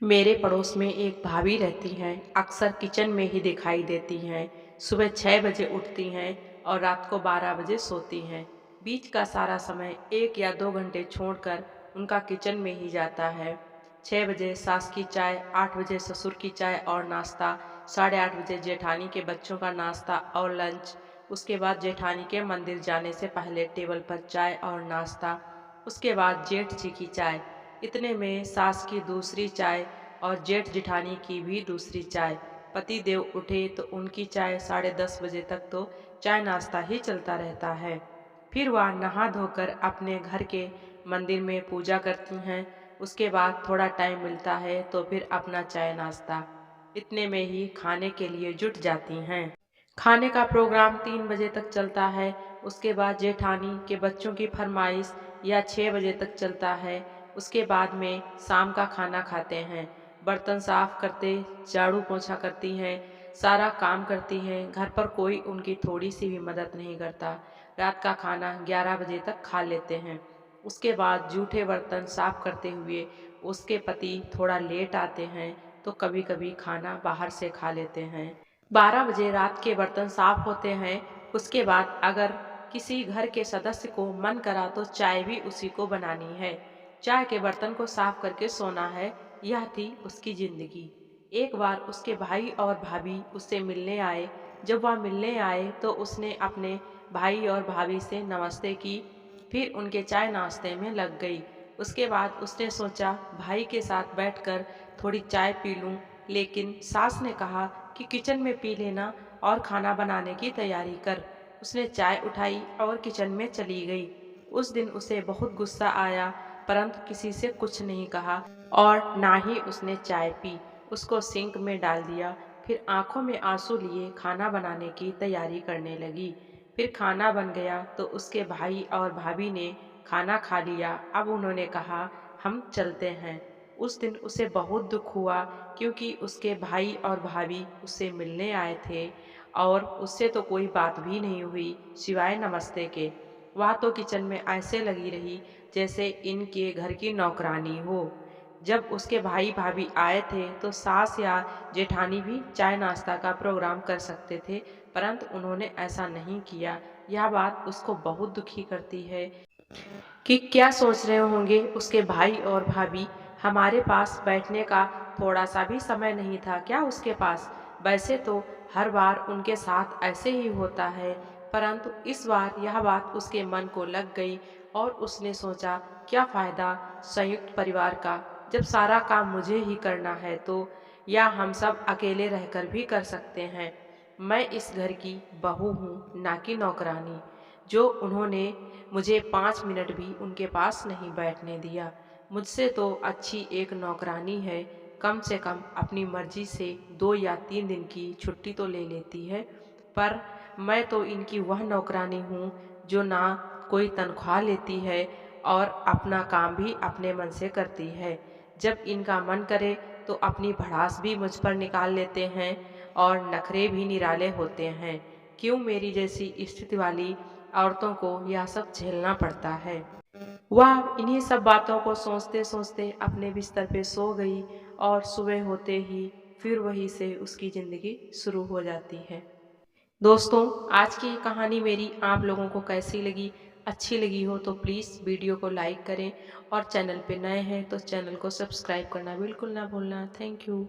मेरे पड़ोस में एक भाभी रहती हैं। अक्सर किचन में ही दिखाई देती हैं। सुबह 6 बजे उठती हैं और रात को 12 बजे सोती हैं। बीच का सारा समय 1 या 2 घंटे छोड़कर उनका किचन में ही जाता है। 6 बजे सास की चाय, 8 बजे ससुर की चाय और नाश्ता, 8:30 बजे जेठानी के बच्चों का नाश्ता और लंच। उसके बाद जेठानी के मंदिर जाने से पहले टेबल पर चाय और नाश्ता। उसके बाद जेठ जी की चाय। इतने में सास की दूसरी चाय और जेठ जिठानी की भी दूसरी चाय। पति देव उठे तो उनकी चाय 10:30 बजे तक तो चाय नाश्ता ही चलता रहता है। फिर वह नहा धोकर अपने घर के मंदिर में पूजा करती हैं। उसके बाद थोड़ा टाइम मिलता है तो फिर अपना चाय नाश्ता। इतने में ही खाने के लिए जुट जाती हैं। खाने का प्रोग्राम 3 बजे तक चलता है। उसके बाद जेठानी के बच्चों की फरमाइश या 6 बजे तक चलता है। उसके बाद में शाम का खाना खाते हैं। बर्तन साफ करते, झाड़ू पोछा करती हैं, सारा काम करती हैं। घर पर कोई उनकी थोड़ी सी भी मदद नहीं करता। रात का खाना 11 बजे तक खा लेते हैं। उसके बाद जूठे बर्तन साफ करते हुए उसके पति थोड़ा लेट आते हैं तो कभी कभी खाना बाहर से खा लेते हैं। 12 बजे रात के बर्तन साफ होते हैं। उसके बाद अगर किसी घर के सदस्य को मन करा तो चाय भी उसी को बनानी है। चाय के बर्तन को साफ करके सोना है। यह थी उसकी जिंदगी। एक बार उसके भाई और भाभी उससे मिलने आए। जब वह मिलने आए तो उसने अपने भाई और भाभी से नमस्ते की, फिर उनके चाय नाश्ते में लग गई। उसके बाद उसने सोचा भाई के साथ बैठकर थोड़ी चाय पी लूं, लेकिन सास ने कहा कि किचन में पी लेना और खाना बनाने की तैयारी कर। उसने चाय उठाई और किचन में चली गई। उस दिन उसे बहुत गुस्सा आया, परंतु किसी से कुछ नहीं कहा और ना ही उसने चाय पी। उसको सिंक में डाल दिया। फिर आंखों में आंसू लिए खाना बनाने की तैयारी करने लगी। फिर खाना बन गया तो उसके भाई और भाभी ने खाना खा लिया। अब उन्होंने कहा हम चलते हैं। उस दिन उसे बहुत दुख हुआ, क्योंकि उसके भाई और भाभी उससे मिलने आए थे और उससे तो कोई बात भी नहीं हुई सिवाय नमस्ते के। वह तो किचन में ऐसे लगी रही जैसे इनके घर की नौकरानी हो। जब उसके भाई भाभी आए थे तो सास या जेठानी भी चाय नाश्ता का प्रोग्राम कर सकते थे, परंतु उन्होंने ऐसा नहीं किया। यह बात उसको बहुत दुखी करती है कि क्या सोच रहे होंगे उसके भाई और भाभी। हमारे पास बैठने का थोड़ा सा भी समय नहीं था क्या उसके पास। वैसे तो हर बार उनके साथ ऐसे ही होता है, परंतु इस बार यह बात उसके मन को लग गई और उसने सोचा क्या फायदा संयुक्त परिवार का, जब सारा काम मुझे ही करना है तो। या हम सब अकेले रहकर भी कर सकते हैं। मैं इस घर की बहू हूँ, ना कि नौकरानी, जो उन्होंने मुझे 5 मिनट भी उनके पास नहीं बैठने दिया। मुझसे तो अच्छी एक नौकरानी है। कम से कम अपनी मर्जी से 2 या 3 दिन की छुट्टी तो ले लेती है। पर मैं तो इनकी वह नौकरानी हूँ जो ना कोई तनख्वाह लेती है और अपना काम भी अपने मन से करती है। जब इनका मन करे तो अपनी भड़ास भी मुझ पर निकाल लेते हैं और नखरे भी निराले होते हैं। क्यों मेरी जैसी स्थिति वाली औरतों को यह सब झेलना पड़ता है। वह इन्हीं सब बातों को सोचते सोचते अपने बिस्तर पे सो गई और सुबह होते ही फिर वही से उसकी जिंदगी शुरू हो जाती है। दोस्तों, आज की ये कहानी मेरी आप लोगों को कैसी लगी? अच्छी लगी हो तो प्लीज़ वीडियो को लाइक करें और चैनल पे नए हैं तो चैनल को सब्सक्राइब करना बिल्कुल ना भूलना। Thank you.